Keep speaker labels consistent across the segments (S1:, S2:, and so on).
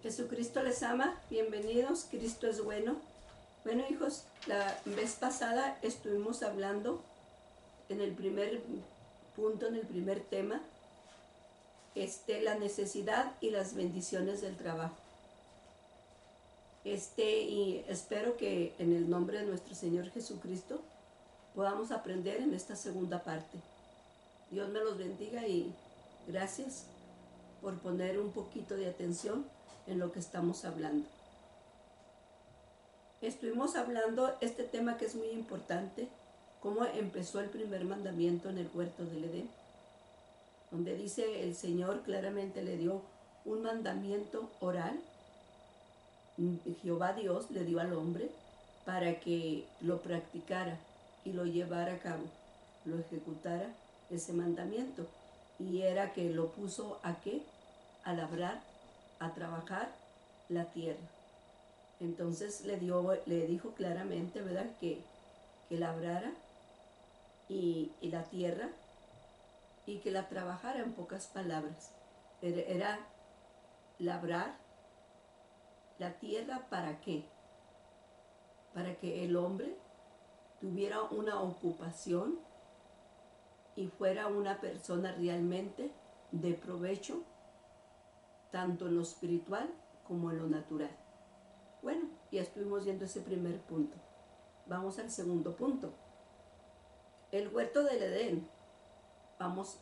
S1: Jesucristo les ama, bienvenidos, Cristo es bueno. Bueno, hijos, la vez pasada estuvimos hablando en el primer punto, en el primer tema, la necesidad y las bendiciones del trabajo. Y espero que en el nombre de nuestro Señor Jesucristo podamos aprender en esta segunda parte. Dios me los bendiga y gracias por poner un poquito de atención en lo que estamos hablando. Estuvimos hablando este tema que es muy importante, cómo empezó el primer mandamiento en el huerto del Edén, donde dice el Señor claramente le dio un mandamiento oral, Jehová Dios le dio al hombre para que lo practicara y lo llevara a cabo, lo ejecutara ese mandamiento, y era que lo puso ¿a qué? A labrar, a trabajar la tierra. Entonces le dijo claramente, ¿verdad? Que labrara y la tierra y que la trabajara, en pocas palabras. Era labrar la tierra, ¿para qué? Para que el hombre tuviera una ocupación y fuera una persona realmente de provecho, tanto en lo espiritual como en lo natural. Bueno, ya estuvimos viendo ese primer punto. Vamos al segundo punto. El huerto del Edén. Vamos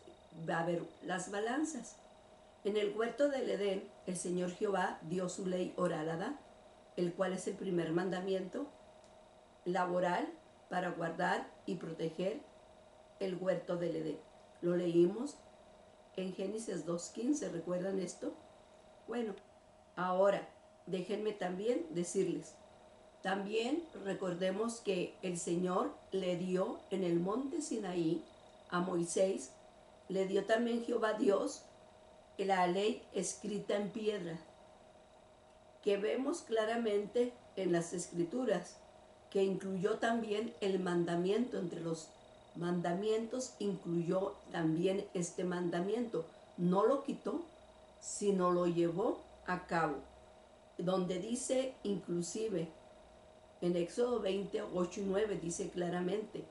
S1: a ver las balanzas. En el huerto del Edén, el Señor Jehová dio su ley oral a Adán, el cual es el primer mandamiento laboral para guardar y proteger el huerto del Edén. Lo leímos en Génesis 2:15, ¿recuerdan esto? Bueno, ahora déjenme también decirles, también recordemos que el Señor le dio en el monte Sinaí a Moisés, le dio también Jehová Dios la ley escrita en piedra, que vemos claramente en las Escrituras, que incluyó también el mandamiento. Entre los mandamientos incluyó también este mandamiento. No lo quitó, sino lo llevó a cabo, donde dice inclusive en Éxodo 20, 8 y 9, dice claramente,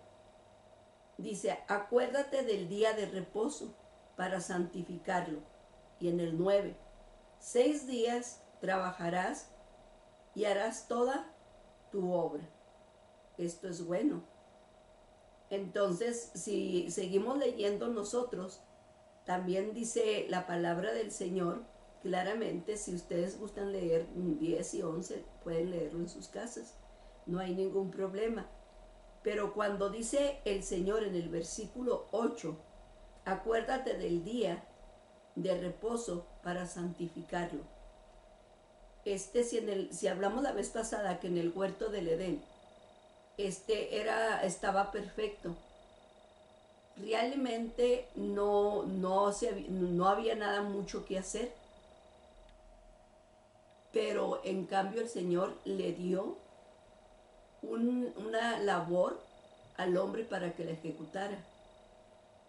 S1: dice, acuérdate del día de reposo para santificarlo. Y en el 9, 6 días trabajarás y harás toda tu obra. Esto es bueno. Entonces, si seguimos leyendo nosotros, también dice la palabra del Señor claramente. Si ustedes gustan leer 10 y 11, pueden leerlo en sus casas, no hay ningún problema. Pero cuando dice el Señor en el versículo 8, acuérdate del día de reposo para santificarlo. Si hablamos la vez pasada que en el huerto del Edén estaba perfecto, realmente no había nada mucho que hacer, pero en cambio el Señor le dio una labor al hombre para que la ejecutara.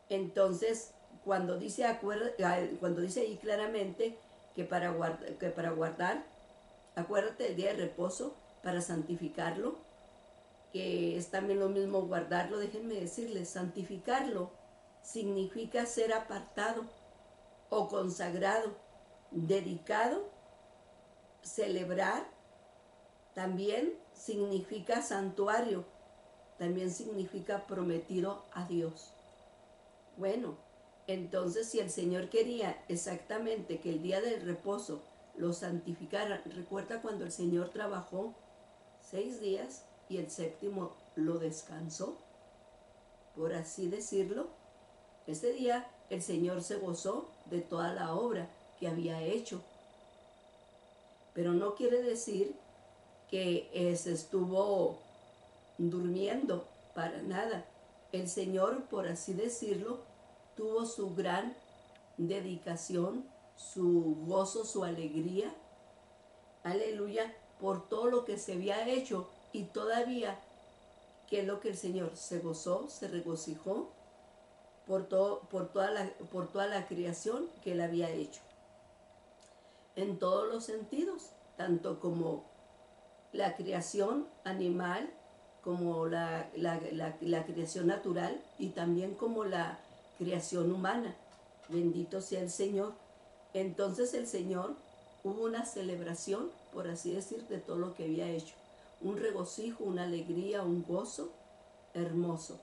S1: Entonces, cuando dice ahí claramente que para guardar, acuérdate del día de reposo para santificarlo, que es también lo mismo guardarlo. Déjenme decirles, santificarlo significa ser apartado o consagrado, dedicado. Celebrar también significa santuario, también significa prometido a Dios. Bueno, entonces si el Señor quería exactamente que el día del reposo lo santificara, recuerda cuando el Señor trabajó 6 días y el séptimo lo descansó, por así decirlo. Ese día el Señor se gozó de toda la obra que había hecho, pero no quiere decir que se estuvo durmiendo, para nada. El Señor, por así decirlo, tuvo su gran dedicación, su gozo, su alegría, aleluya, por todo lo que se había hecho, y todavía, que es lo que el Señor se gozó, se regocijó por toda la creación que Él había hecho. en todos los sentidos, tanto como la creación animal, como la creación natural y también como la creación humana. Bendito sea el Señor. Entonces el Señor, hubo una celebración, por así decir, de todo lo que había hecho. Un regocijo, una alegría, un gozo hermoso.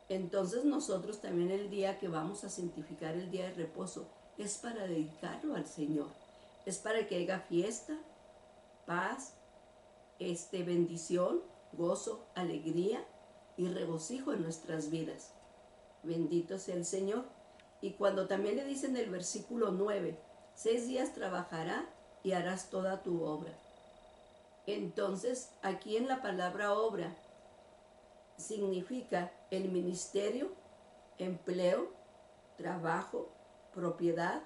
S1: Entonces nosotros también el día que vamos a santificar el día de reposo es para dedicarlo al Señor. Es para que haya fiesta, paz, bendición, gozo, alegría y regocijo en nuestras vidas. Bendito sea el Señor. Y cuando también le dicen el versículo 9, 6 días trabajará y harás toda tu obra. Entonces, aquí en la palabra obra significa el ministerio, empleo, trabajo, propiedad,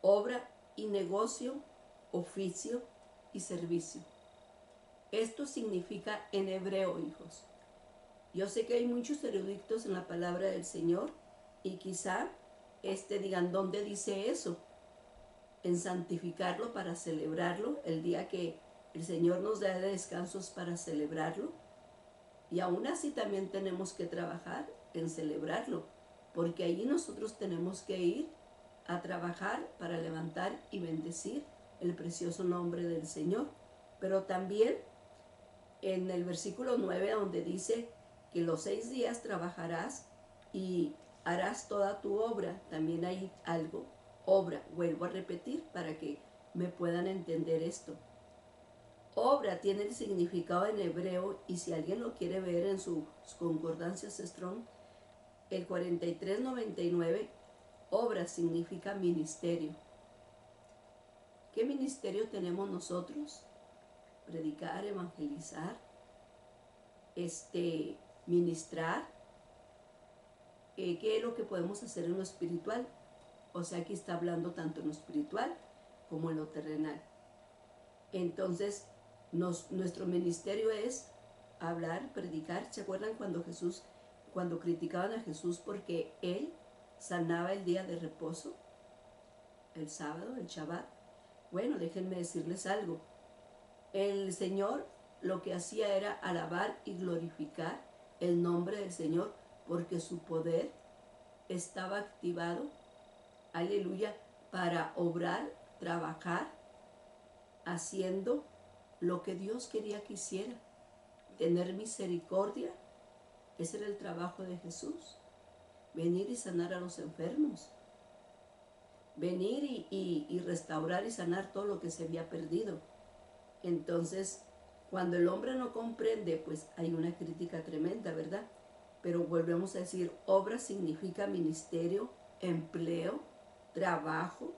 S1: obra y negocio, oficio y servicio. Esto significa en hebreo, hijos. Yo sé que hay muchos eruditos en la palabra del Señor y quizá digan, ¿dónde dice eso? En santificarlo para celebrarlo, el día que el Señor nos da descansos para celebrarlo. Y aún así también tenemos que trabajar en celebrarlo, porque allí nosotros tenemos que ir a trabajar para levantar y bendecir el precioso nombre del Señor. Pero también en el versículo 9, donde dice que los 6 días trabajarás y harás toda tu obra, también hay algo, obra, vuelvo a repetir para que me puedan entender esto. Obra tiene el significado en hebreo, y si alguien lo quiere ver en sus concordancias Strong, el 4399, obra significa ministerio. ¿Qué ministerio tenemos nosotros? Predicar, evangelizar, ministrar. ¿Qué es lo que podemos hacer en lo espiritual? O sea, aquí está hablando tanto en lo espiritual como en lo terrenal. Entonces, nuestro ministerio es hablar, predicar. ¿Se acuerdan cuando criticaban a Jesús porque Él sanaba el día de reposo? El sábado, el Shabbat. Bueno, déjenme decirles algo. El Señor lo que hacía era alabar y glorificar el nombre del Señor, porque su poder estaba activado, aleluya, para obrar, trabajar, haciendo lo que Dios quería que hiciera. Tener misericordia, ese era el trabajo de Jesús. Venir y sanar a los enfermos. Venir y restaurar y sanar todo lo que se había perdido. Entonces, cuando el hombre no comprende, pues hay una crítica tremenda, ¿verdad? Pero volvemos a decir, obra significa ministerio, empleo, trabajo,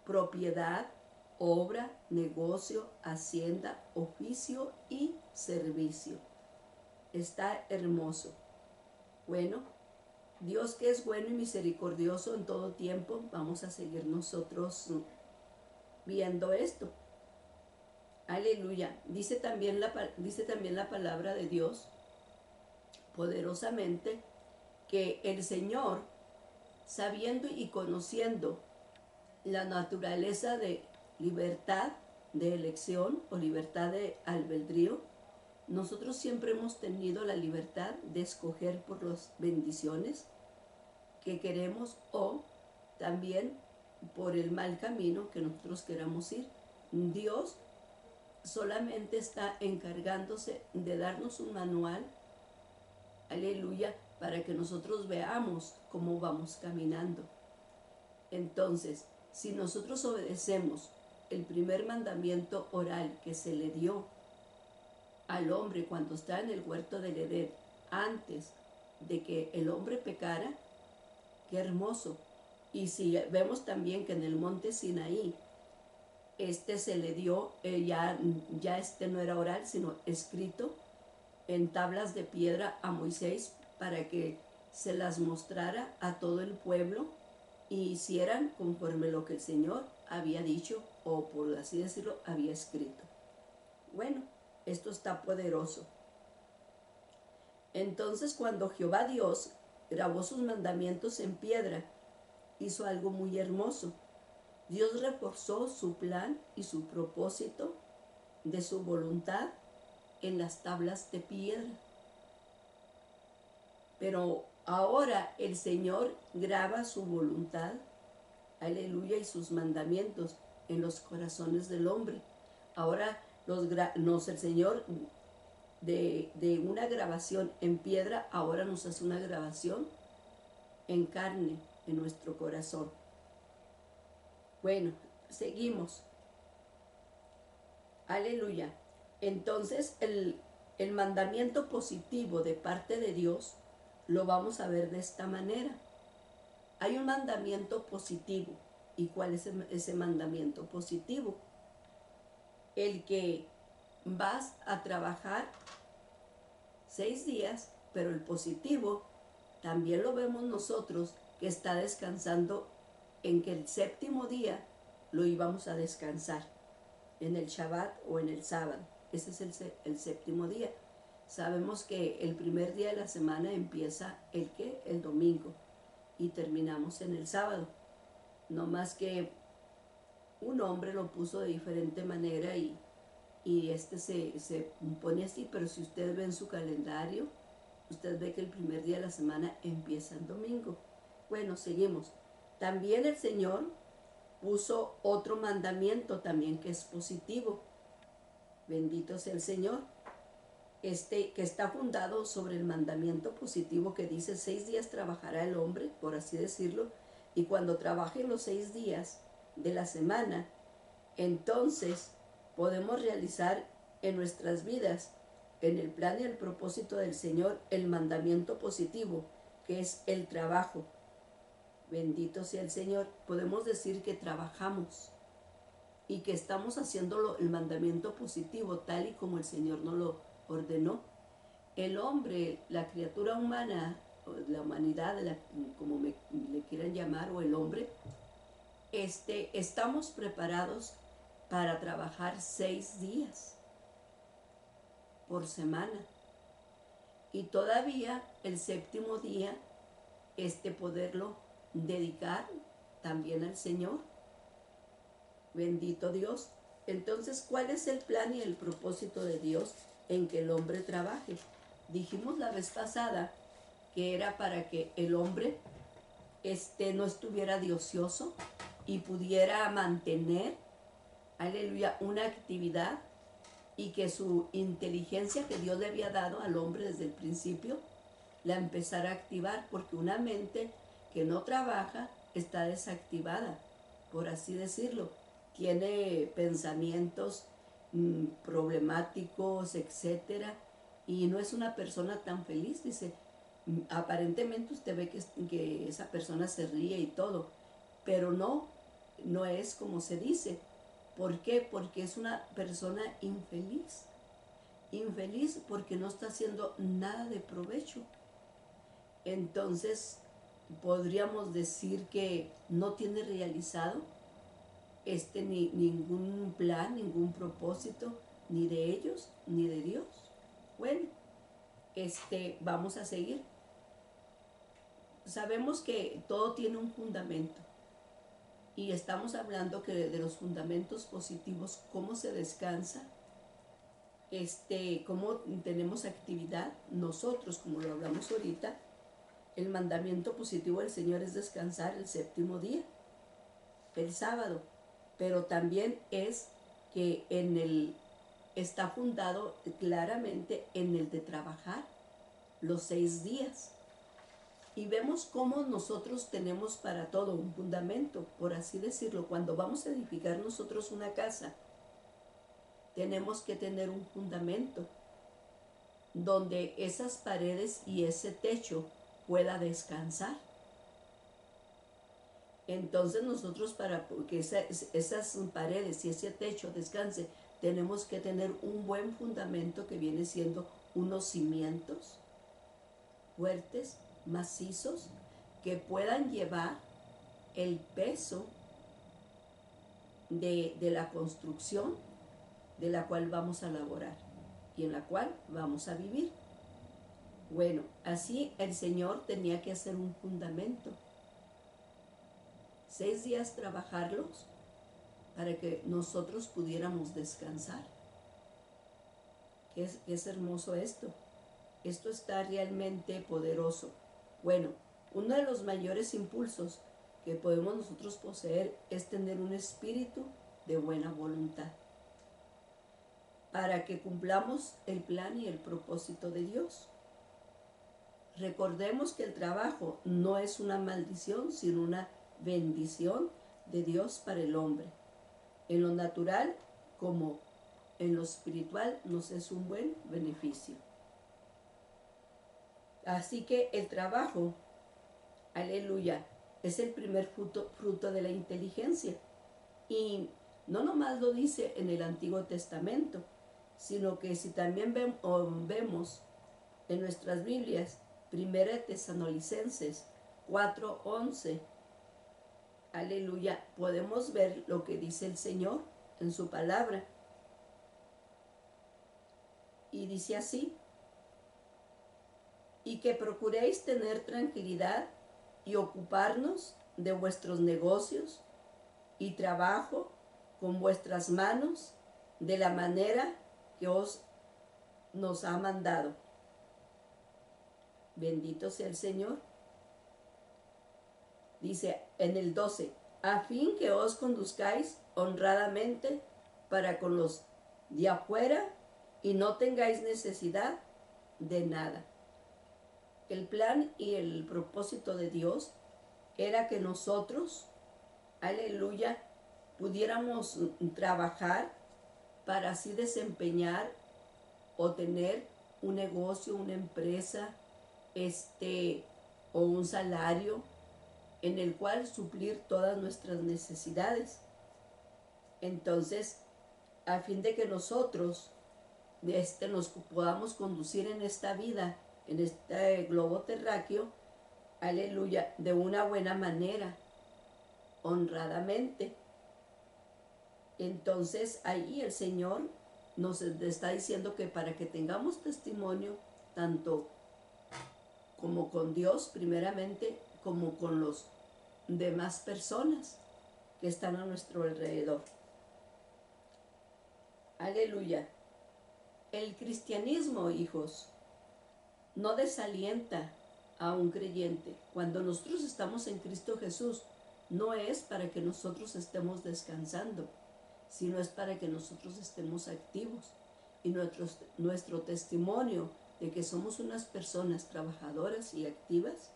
S1: propiedad, obra, negocio, hacienda, oficio y servicio. Está hermoso. Bueno, Dios que es bueno y misericordioso en todo tiempo, vamos a seguir nosotros viendo esto. Aleluya. Dice también la palabra de Dios poderosamente que el Señor, sabiendo y conociendo la naturaleza de libertad de elección o libertad de albedrío, nosotros siempre hemos tenido la libertad de escoger por las bendiciones que queremos o también por el mal camino que nosotros queramos ir. Dios solamente está encargándose de darnos un manual, aleluya, para que nosotros veamos cómo vamos caminando. Entonces, si nosotros obedecemos el primer mandamiento oral que se le dio al hombre cuando está en el huerto del Edén, antes de que el hombre pecara, qué hermoso. Y si vemos también que en el monte Sinaí, se le dio, ya no era oral, sino escrito en tablas de piedra a Moisés para que se las mostrara a todo el pueblo y hicieran conforme lo que el Señor había dicho, o por así decirlo, había escrito. Bueno, esto está poderoso. Entonces, cuando Jehová Dios grabó sus mandamientos en piedra, hizo algo muy hermoso. Dios reforzó su plan y su propósito de su voluntad en las tablas de piedra. Pero ahora el Señor graba su voluntad, aleluya, y sus mandamientos en los corazones del hombre. Ahora el Señor de una grabación en piedra, ahora nos hace una grabación en carne, en nuestro corazón. Bueno, seguimos. Aleluya. Entonces el mandamiento positivo de parte de Dios lo vamos a ver de esta manera. Hay un mandamiento positivo. ¿Y cuál es ese mandamiento positivo? El que vas a trabajar 6 días, pero el positivo también lo vemos nosotros, que está descansando en que el séptimo día lo íbamos a descansar, en el Shabbat o en el sábado. Ese es el séptimo día. Sabemos que el primer día de la semana empieza el domingo y terminamos en el sábado. No más que un hombre lo puso de diferente manera y se pone así, pero si usted ve en su calendario, usted ve que el primer día de la semana empieza el domingo. Bueno, seguimos. También el Señor puso otro mandamiento también que es positivo. Bendito sea el Señor. Que está fundado sobre el mandamiento positivo que dice 6 días trabajará el hombre, por así decirlo, y cuando trabaje los 6 días de la semana, entonces podemos realizar en nuestras vidas, en el plan y el propósito del Señor, el mandamiento positivo, que es el trabajo. Bendito sea el Señor. Podemos decir que trabajamos y que estamos haciendo el mandamiento positivo tal y como el Señor nos lo ordenó. El hombre, la criatura humana, la humanidad, como le quieran llamar, o el hombre, estamos preparados para trabajar 6 días por semana y todavía el séptimo día poderlo dedicar también al Señor. Bendito Dios. Entonces, ¿cuál es el plan y el propósito de Dios en que el hombre trabaje? Dijimos la vez pasada que era para que el hombre no estuviera de ocioso y pudiera mantener, aleluya, una actividad, y que su inteligencia que Dios le había dado al hombre desde el principio la empezara a activar, porque una mente que no trabaja está desactivada, por así decirlo. Tiene pensamientos problemáticos, etcétera, y no es una persona tan feliz. Dice, aparentemente usted ve que esa persona se ríe y todo, pero no es como se dice. ¿Por qué? Porque es una persona infeliz. Infeliz porque no está haciendo nada de provecho. Entonces, podríamos decir que no tiene realizado ningún plan, ningún propósito, ni de ellos, ni de Dios. Bueno, vamos a seguir. Sabemos que todo tiene un fundamento. Y estamos hablando que de los fundamentos positivos, cómo se descansa, cómo tenemos actividad, nosotros, como lo hablamos ahorita, el mandamiento positivo del Señor es descansar el séptimo día, el sábado, pero también es que está fundado claramente en el de trabajar los 6 días. Y vemos cómo nosotros tenemos para todo un fundamento, por así decirlo. Cuando vamos a edificar nosotros una casa, tenemos que tener un fundamento donde esas paredes y ese techo pueda descansar. Entonces nosotros, para que esas paredes y ese techo descanse, tenemos que tener un buen fundamento que viene siendo unos cimientos fuertes, macizos, que puedan llevar el peso de la construcción de la cual vamos a laborar y en la cual vamos a vivir. Bueno, así el Señor tenía que hacer un fundamento. 6 días trabajarlos para que nosotros pudiéramos descansar. ¿Qué es hermoso esto? Esto está realmente poderoso. Bueno, uno de los mayores impulsos que podemos nosotros poseer es tener un espíritu de buena voluntad para que cumplamos el plan y el propósito de Dios. Recordemos que el trabajo no es una maldición, sino una bendición de Dios para el hombre. En lo natural como en lo espiritual nos es un buen beneficio. Así que el trabajo, aleluya, es el primer fruto de la inteligencia. Y no nomás lo dice en el Antiguo Testamento, sino que si también vemos en nuestras Biblias, 1 Tesalonicenses 4:11, aleluya, podemos ver lo que dice el Señor en su palabra. Y dice así: y que procuréis tener tranquilidad y ocuparnos de vuestros negocios y trabajo con vuestras manos de la manera que nos ha mandado. Bendito sea el Señor. Dice en el 12, a fin que os conduzcáis honradamente para con los de afuera y no tengáis necesidad de nada. El plan y el propósito de Dios era que nosotros, aleluya, pudiéramos trabajar para así desempeñar o tener un negocio, una empresa, o un salario en el cual suplir todas nuestras necesidades. Entonces, a fin de que nosotros nos podamos conducir en esta vida, en este globo terráqueo, aleluya, de una buena manera, honradamente. Entonces ahí el Señor nos está diciendo que para que tengamos testimonio, tanto como con Dios primeramente, como con los demás personas que están a nuestro alrededor. Aleluya. El cristianismo, hijos, no desalienta a un creyente. Cuando nosotros estamos en Cristo Jesús, no es para que nosotros estemos descansando, sino es para que nosotros estemos activos. Y nuestro testimonio de que somos unas personas trabajadoras y activas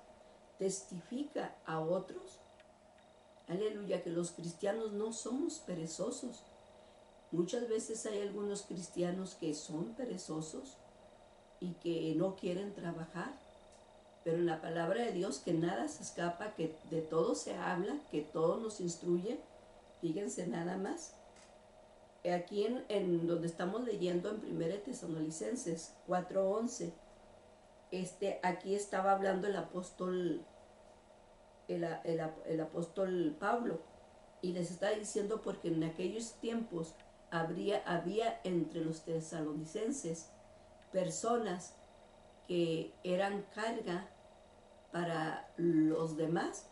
S1: testifica a otros, aleluya, que los cristianos no somos perezosos. Muchas veces hay algunos cristianos que son perezosos y que no quieren trabajar, pero en la palabra de Dios que nada se escapa, que de todo se habla, que todo nos instruye. Fíjense nada más. Aquí en donde estamos leyendo en 1 Tesalonicenses 4:11, aquí estaba hablando el apóstol Pablo, y les está diciendo porque en aquellos tiempos había entre los tesalonicenses personas que eran carga para los demás,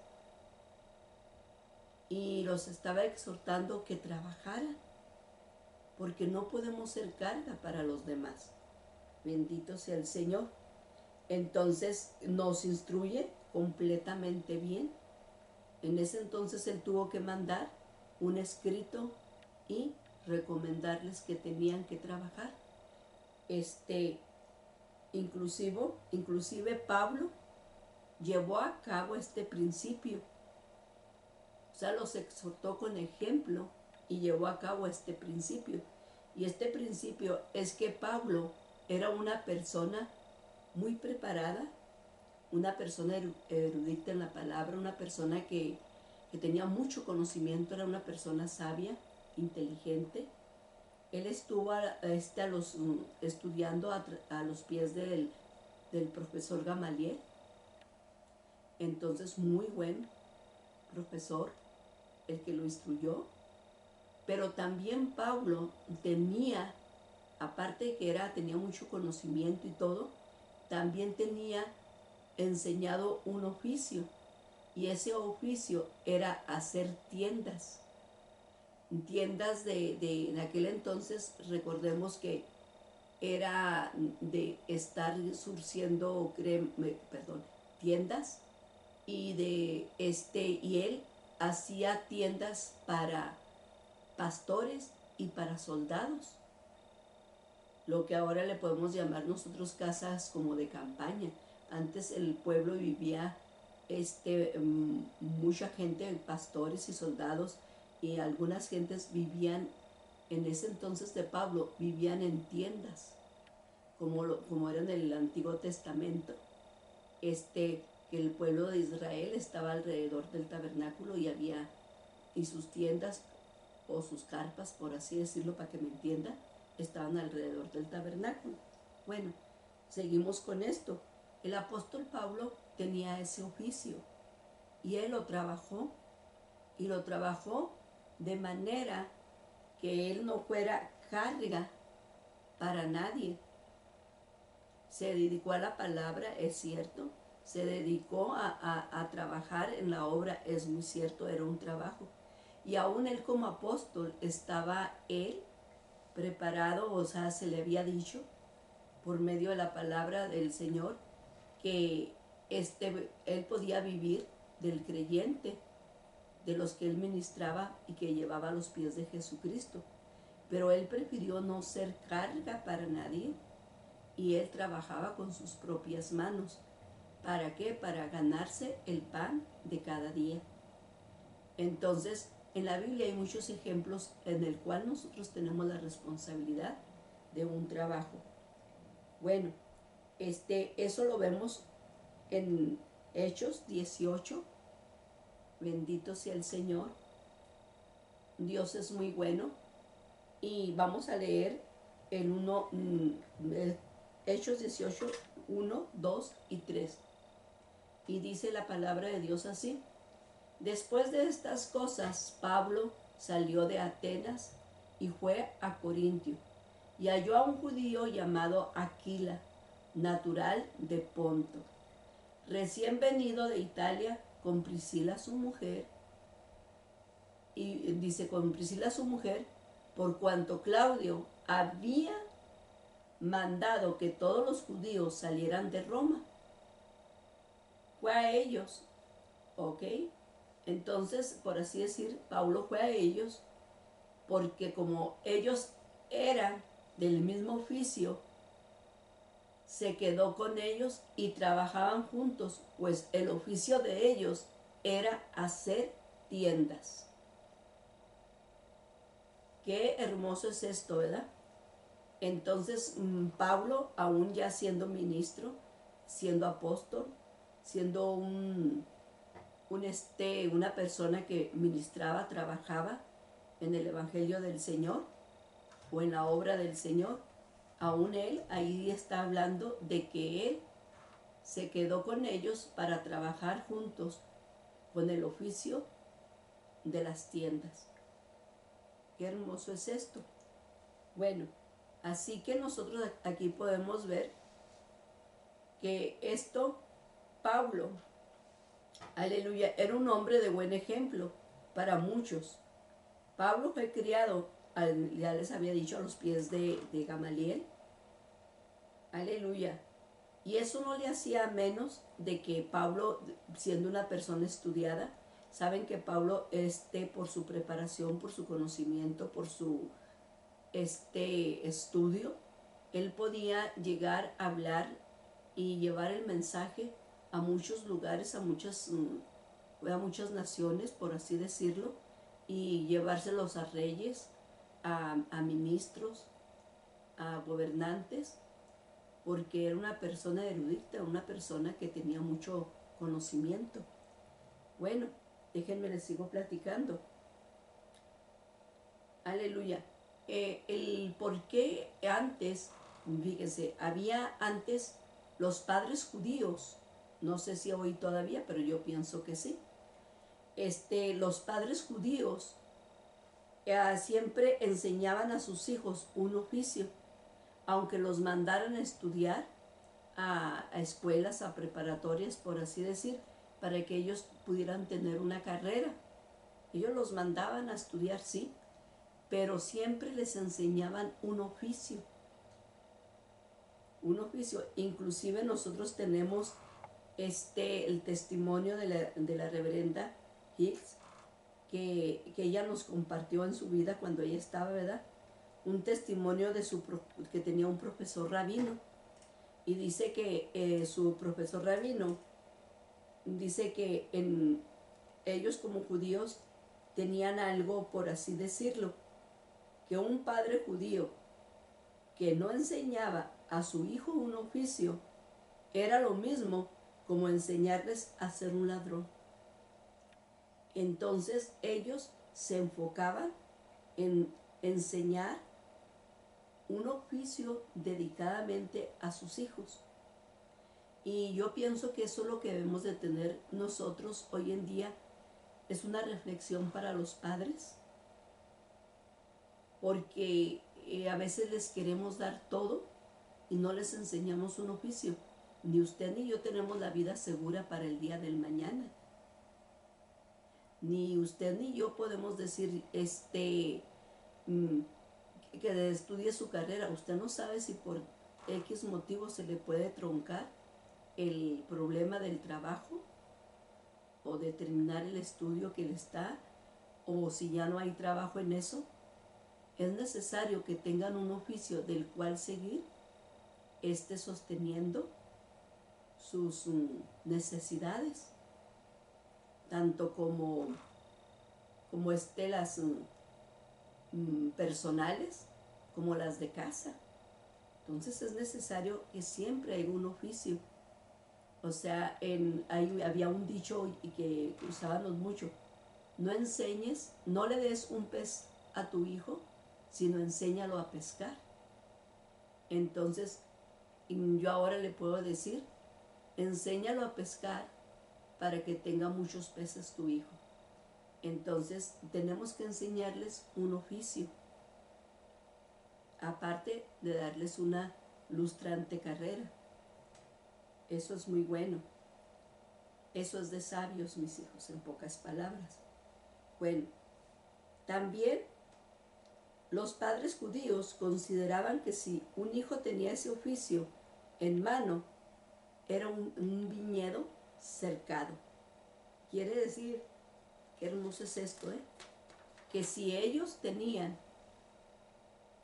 S1: y los estaba exhortando que trabajaran, porque no podemos ser carga para los demás. Bendito sea el Señor. Entonces nos instruye completamente bien. En ese entonces él tuvo que mandar un escrito y recomendarles que tenían que trabajar. Inclusive Pablo llevó a cabo este principio. O sea, los exhortó con ejemplo y llevó a cabo este principio. Y este principio es que Pablo era una persona muy preparada, una persona erudita en la palabra, una persona que tenía mucho conocimiento, era una persona sabia, inteligente. Él estuvo estudiando a los pies del profesor Gamaliel. Entonces, muy buen profesor, el que lo instruyó. Pero también Pablo tenía, aparte de que tenía mucho conocimiento y todo, también tenía enseñado un oficio. Y ese oficio era hacer tiendas. tiendas en aquel entonces, recordemos que era de estar surciendo tiendas, y él hacía tiendas para pastores y para soldados, lo que ahora le podemos llamar nosotros casas como de campaña. Antes el pueblo vivía mucha gente, pastores y soldados, y algunas gentes vivían, en ese entonces de Pablo, vivían en tiendas, como era en el Antiguo Testamento, que el pueblo de Israel estaba alrededor del tabernáculo y sus tiendas o sus carpas, por así decirlo, para que me entiendan, estaban alrededor del tabernáculo. Bueno, seguimos con esto. El apóstol Pablo tenía ese oficio y él lo trabajó de manera que él no fuera carga para nadie. Se dedicó a la palabra, es cierto, se dedicó a trabajar en la obra, es muy cierto, era un trabajo. Y aún él como apóstol estaba él preparado, o sea, se le había dicho por medio de la palabra del Señor que él podía vivir del creyente, de los que él ministraba y que llevaba a los pies de Jesucristo. Pero él prefirió no ser carga para nadie y él trabajaba con sus propias manos. ¿Para qué? Para ganarse el pan de cada día. Entonces, en la Biblia hay muchos ejemplos en el cual nosotros tenemos la responsabilidad de un trabajo. Bueno, eso lo vemos en Hechos 18. Bendito sea el Señor. Dios es muy bueno. Y vamos a leer Hechos 18, 1, 2 y 3. Y dice la palabra de Dios así: Después de estas cosas, Pablo salió de Atenas y fue a Corintio, y halló a un judío llamado Aquila, natural de Ponto, recién venido de Italia, con Priscila su mujer, y dice con Priscila su mujer, por cuanto Claudio había mandado que todos los judíos salieran de Roma. Fue a ellos, ¿ok? Entonces, por así decir, Pablo fue a ellos porque como ellos eran del mismo oficio, se quedó con ellos y trabajaban juntos, pues el oficio de ellos era hacer tiendas. Qué hermoso es esto, ¿verdad? Entonces, Pablo, aún ya siendo ministro, siendo apóstol, siendo una persona que ministraba, trabajaba en el Evangelio del Señor o en la obra del Señor, aún él ahí está hablando de que él se quedó con ellos para trabajar juntos con el oficio de las tiendas. Qué hermoso es esto. Bueno, así que nosotros aquí podemos ver que Pablo, aleluya, era un hombre de buen ejemplo para muchos. Pablo fue criado, ya les había dicho, a los pies de Gamaliel, aleluya, y eso no le hacía menos de que Pablo, siendo una persona estudiada, saben que Pablo, por su preparación, por su conocimiento, por su estudio, él podía llegar a hablar y llevar el mensaje a muchos lugares, a muchas naciones, por así decirlo, y llevárselos a reyes, a ministros, a gobernantes, porque era una persona erudita, una persona que tenía mucho conocimiento. Bueno, déjenme les sigo platicando. Aleluya. El por qué antes, fíjense, había antes los padres judíos, no sé si hoy todavía, pero yo pienso que sí. Los padres judíos siempre enseñaban a sus hijos un oficio, aunque los mandaran a estudiar a escuelas, a preparatorias, por así decir, para que ellos pudieran tener una carrera. Ellos los mandaban a estudiar, sí, pero siempre les enseñaban un oficio. Un oficio. Inclusive nosotros tenemos el testimonio de la reverenda Hicks, que ella nos compartió en su vida cuando ella estaba, ¿verdad? Un testimonio de que tenía un profesor rabino. Y dice que su profesor rabino dice que ellos como judíos tenían algo, por así decirlo, que un padre judío que no enseñaba a su hijo un oficio era lo mismo como enseñarles a ser un ladrón. Entonces ellos se enfocaban en enseñar un oficio dedicadamente a sus hijos. Y yo pienso que eso es lo que debemos de tener nosotros hoy en día. Es una reflexión para los padres, porque a veces les queremos dar todo y no les enseñamos un oficio. Ni usted ni yo tenemos la vida segura para el día del mañana. Ni usted ni yo podemos decir que estudie su carrera. Usted no sabe si por X motivo se le puede troncar el problema del trabajo o de terminar el estudio que le está, o si ya no hay trabajo en eso. Es necesario que tengan un oficio del cual seguir, sosteniendo sus necesidades, tanto como las personales como las de casa. Entonces es necesario que siempre haya un oficio. O sea, había un dicho y que usábamos mucho: no enseñes, no le des un pez a tu hijo, sino enséñalo a pescar. Entonces yo ahora le puedo decir: enséñalo a pescar para que tenga muchos peces tu hijo. Entonces tenemos que enseñarles un oficio, aparte de darles una lustrante carrera. Eso es muy bueno. Eso es de sabios, mis hijos, en pocas palabras. Bueno, también los padres judíos consideraban que si un hijo tenía ese oficio en mano, era un viñedo cercado. Quiere decir, qué hermoso es esto, que si ellos tenían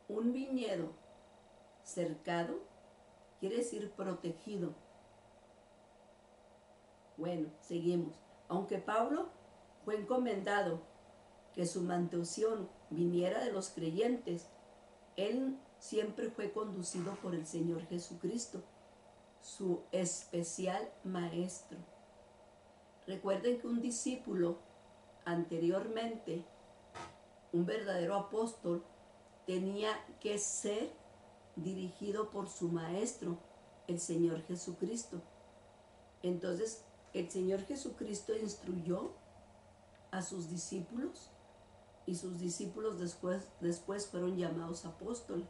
S1: un viñedo cercado, quiere decir protegido. Bueno, seguimos. Aunque Pablo fue encomendado que su mantención viniera de los creyentes, él siempre fue conducido por el Señor Jesucristo, su especial maestro. Recuerden que un discípulo anteriormente, un verdadero apóstol, tenía que ser dirigido por su maestro, el Señor Jesucristo. Entonces, el Señor Jesucristo instruyó a sus discípulos, y sus discípulos después fueron llamados apóstoles.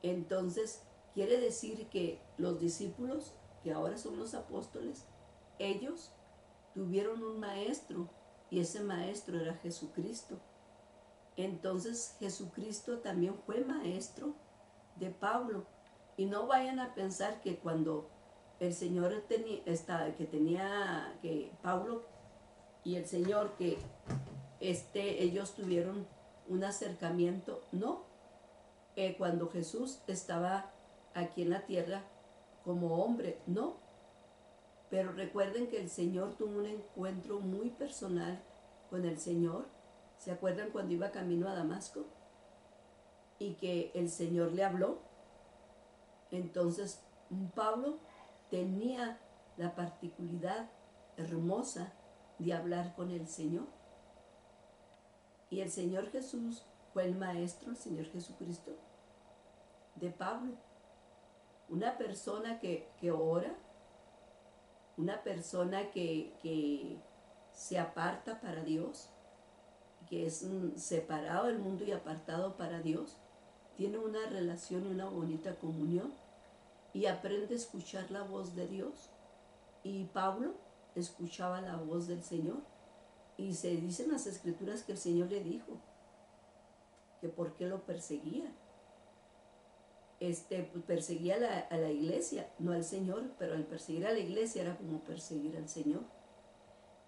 S1: Entonces, quiere decir que los discípulos, que ahora son los apóstoles, ellos tuvieron un maestro, y ese maestro era Jesucristo. Entonces Jesucristo también fue maestro de Pablo. Y no vayan a pensar que cuando el Señor que Pablo y el Señor, que ellos tuvieron un acercamiento. No, cuando Jesús estaba aquí en la tierra como hombre, no. Pero recuerden que el Señor tuvo un encuentro muy personal con el Señor. ¿Se acuerdan cuando iba camino a Damasco? Y que el Señor le habló. Entonces Pablo tenía la particularidad hermosa de hablar con el Señor. Y el Señor Jesús fue el maestro, el Señor Jesucristo, de Pablo. Una persona que ora, una persona que se aparta para Dios, que es separado del mundo y apartado para Dios, tiene una relación y una bonita comunión y aprende a escuchar la voz de Dios. Y Pablo escuchaba la voz del Señor. Y se dicen las escrituras que el Señor le dijo: que por qué lo perseguía. Pues, perseguía a la iglesia, no al Señor, pero al perseguir a la iglesia era como perseguir al Señor.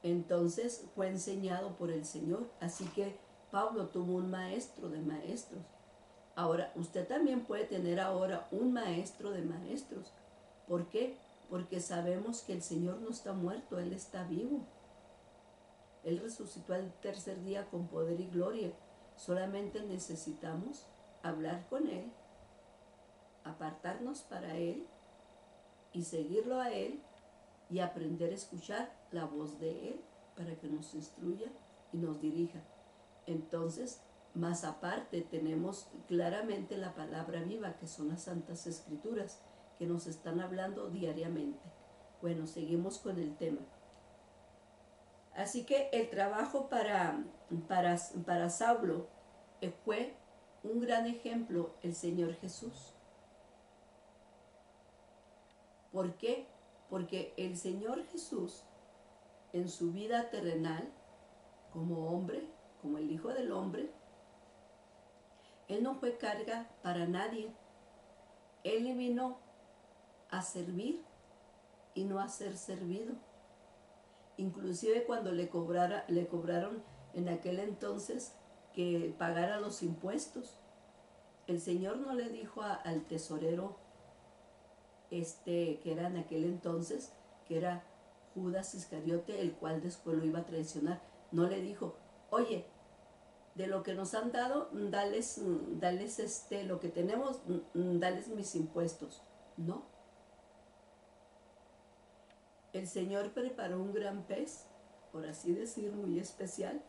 S1: Entonces fue enseñado por el Señor, así que Pablo tuvo un maestro de maestros. Ahora, usted también puede tener ahora un maestro de maestros. ¿Por qué? Porque sabemos que el Señor no está muerto, Él está vivo. Él resucitó al tercer día con poder y gloria. Solamente necesitamos hablar con Él, apartarnos para Él y seguirlo a Él y aprender a escuchar la voz de Él para que nos instruya y nos dirija. Entonces, más aparte, tenemos claramente la palabra viva, que son las Santas Escrituras, que nos están hablando diariamente. Bueno, seguimos con el tema. Así que el trabajo para Saulo fue un gran ejemplo el Señor Jesús. ¿Por qué? Porque el Señor Jesús, en su vida terrenal, como hombre, como el Hijo del Hombre, Él no fue carga para nadie. Él vino a servir y no a ser servido. Inclusive cuando le cobraron en aquel entonces que pagara los impuestos, el Señor no le dijo al tesorero que era en aquel entonces, que era Judas Iscariote, el cual después lo iba a traicionar, no le dijo, oye, de lo que nos han dado, dales lo que tenemos, dales mis impuestos. No. El Señor preparó un gran pez, por así decir, muy especial,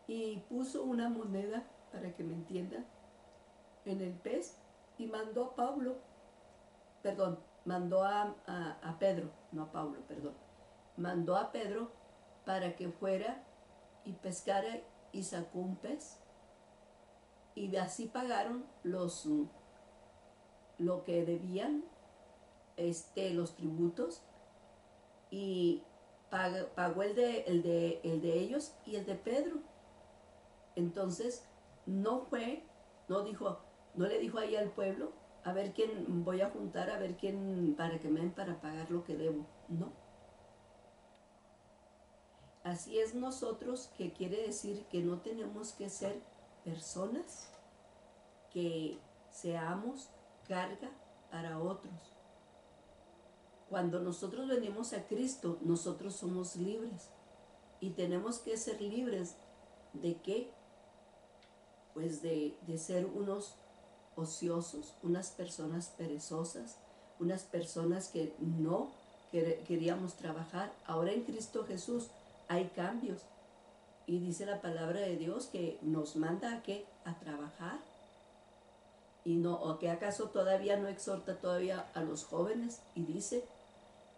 S1: y puso una moneda, para que me entiendan, en el pez, y mandó a Pablo, perdón, mandó a Pedro, no a Pablo, perdón, mandó a Pedro para que fuera y pescara y sacó un pez. Y así pagaron lo que debían, los tributos, y pagó el de ellos y el de Pedro. Entonces no le dijo ahí al pueblo, a ver quién voy a juntar, a ver quién para que me den para pagar lo que debo. No. Así es nosotros, que quiere decir que no tenemos que ser personas que seamos carga para otros. Cuando nosotros venimos a Cristo, nosotros somos libres. Y tenemos que ser libres ¿de qué? Pues de ser unos ociosos, unas personas perezosas, unas personas que no queríamos trabajar. Ahora en Cristo Jesús hay cambios. Y dice la palabra de Dios que nos manda a ¿qué? A trabajar. Y no, o que acaso todavía no exhorta todavía a los jóvenes y dice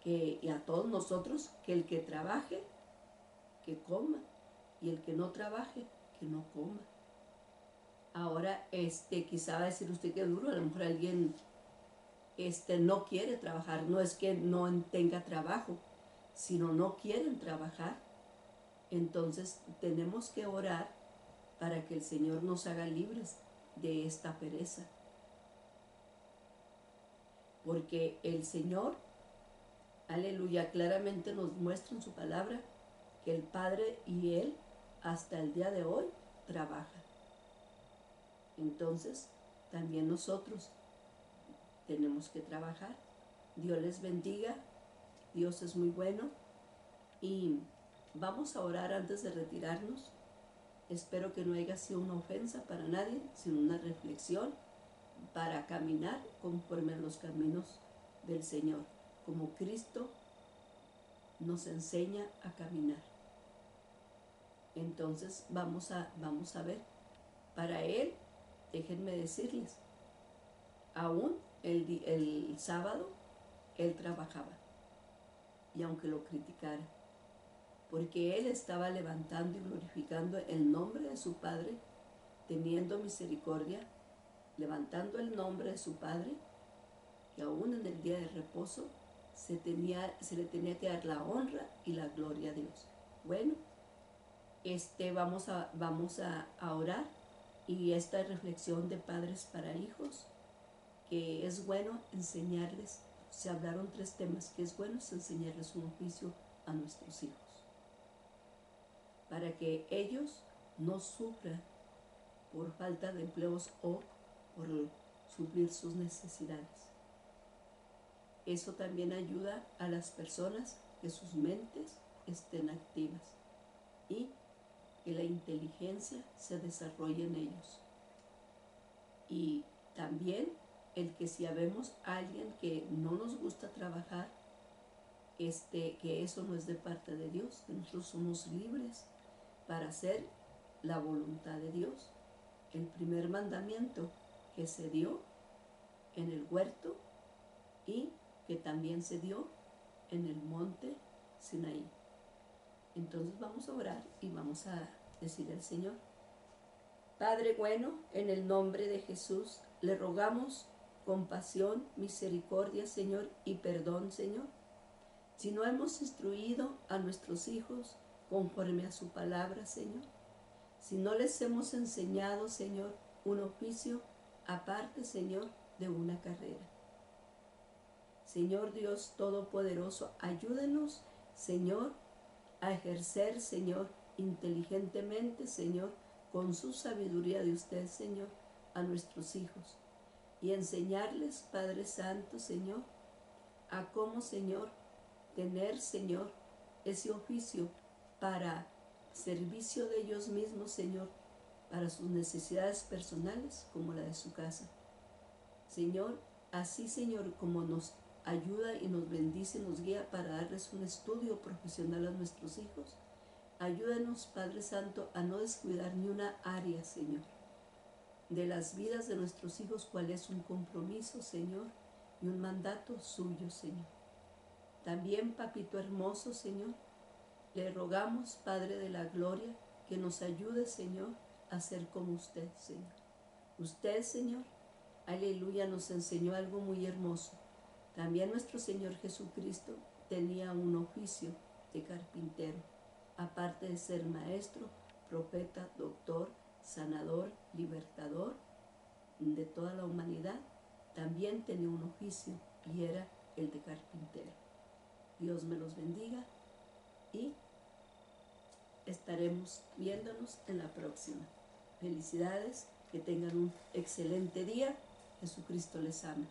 S1: que, y a todos nosotros, que el que trabaje, que coma, y el que no trabaje, que no coma. Ahora, quizá va a decir usted que duro, a lo mejor alguien no quiere trabajar, no es que no tenga trabajo, sino no quieren trabajar. Entonces tenemos que orar para que el Señor nos haga libres de esta pereza. Porque el Señor, aleluya, claramente nos muestra en su palabra que el Padre y Él hasta el día de hoy trabajan. Entonces, también nosotros tenemos que trabajar. Dios les bendiga, Dios es muy bueno y vamos a orar antes de retirarnos. Espero que no haya sido una ofensa para nadie, sino una reflexión para caminar conforme a los caminos del Señor, como Cristo nos enseña a caminar. Entonces vamos a ver. Para Él, déjenme decirles, aún el sábado Él trabajaba, y aunque lo criticara, porque Él estaba levantando y glorificando el nombre de su Padre, teniendo misericordia, levantando el nombre de su Padre, y aún en el día de reposo se le tenía que dar la honra y la gloria a Dios. Bueno, vamos a orar y esta reflexión de padres para hijos, que es bueno enseñarles, se hablaron 3 temas, que es bueno enseñarles un oficio a nuestros hijos, para que ellos no sufran por falta de empleos o por suplir sus necesidades. Eso también ayuda a las personas que sus mentes estén activas y que la inteligencia se desarrolle en ellos. Y también el que si habemos a alguien que no nos gusta trabajar, que eso no es de parte de Dios, que nosotros somos libres para hacer la voluntad de Dios. El primer mandamiento que se dio en el huerto y que también se dio en el monte Sinaí. Entonces vamos a orar y vamos a decir al Señor: Padre bueno, en el nombre de Jesús, le rogamos compasión, misericordia, Señor, y perdón, Señor. Si no hemos instruido a nuestros hijos conforme a su palabra, Señor, si no les hemos enseñado, Señor, un oficio aparte, Señor, de una carrera. Señor Dios Todopoderoso, ayúdenos, Señor, a ejercer, Señor, inteligentemente, Señor, con su sabiduría de usted, Señor, a nuestros hijos. Y enseñarles, Padre Santo, Señor, a cómo, Señor, tener, Señor, ese oficio para servicio de ellos mismos, Señor, para sus necesidades personales como la de su casa. Señor, así, Señor, como nos ayuda y nos bendice y nos guía para darles un estudio profesional a nuestros hijos, ayúdanos, Padre Santo, a no descuidar ni una área, Señor, de las vidas de nuestros hijos, cuál es un compromiso, Señor, y un mandato suyo, Señor. También, Papito hermoso, Señor, le rogamos, Padre de la Gloria, que nos ayude, Señor, a ser como usted, Señor. Usted, Señor, aleluya, nos enseñó algo muy hermoso. También nuestro Señor Jesucristo tenía un oficio de carpintero, aparte de ser maestro, profeta, doctor, sanador, libertador de toda la humanidad, también tenía un oficio y era el de carpintero. Dios me los bendiga y estaremos viéndonos en la próxima. Felicidades, que tengan un excelente día. Jesucristo les ama.